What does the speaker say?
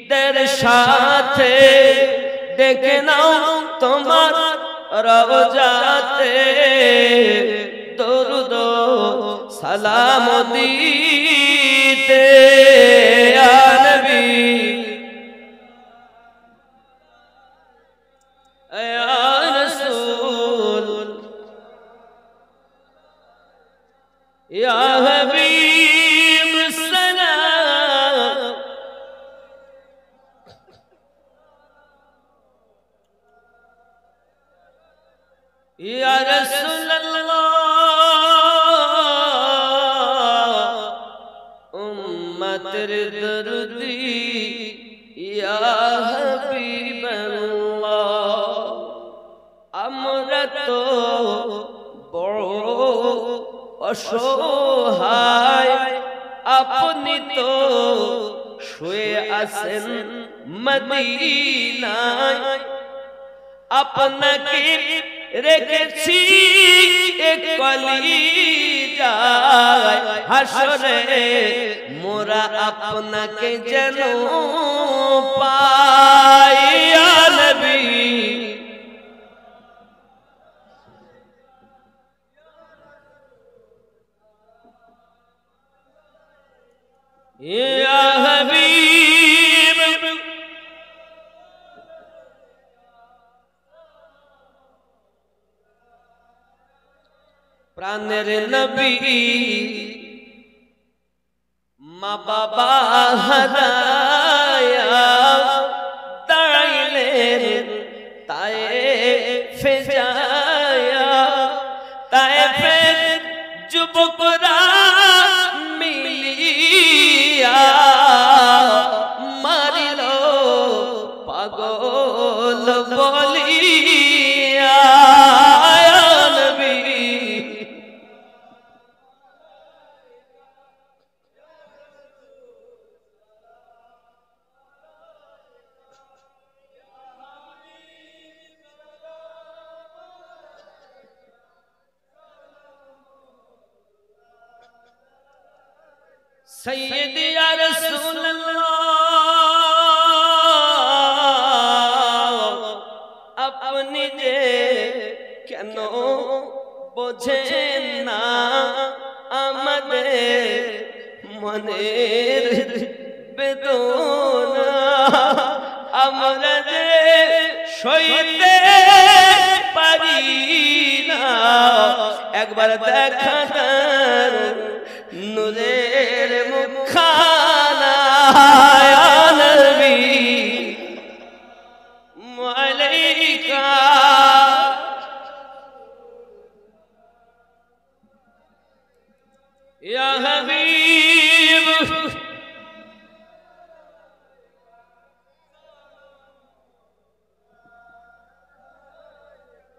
দের সাথে ডেকে নাও তোমার রওজাতে দরুদ সালাম দিতে ইয়া নবী ইয়া রাসূল ইয়া হাবিব সালাম ইয়া রাসূলুল্লাহ উম্মতের দরদি ইয়া হাবিবাল্লাহ আমরা তো বড় অসহায় আপনি তো শুয়ে আছেন মদিনায় আপনাকে রেখেছি এক কলিজায় হাসরে মোরা আপনাকে যেন পাই ইয়া নবী ইয়া হাবিব প্রাণের নবী মা বাবা হারায়া দাঁড়াইলেন তায়েফে যায়া তায়েফের যুবকরা মিলিয়া মারিল পাগল বলিয়া सैयदी या रसूल अल्लाह अपनी जे केनो बोझेन ना आमादेर मनेर बेदना आमरा जे सইতে পারি না একবার দেখা দেন নূরের মুখখানা ইয়া নবী আলাইকা ইয়া হাবিব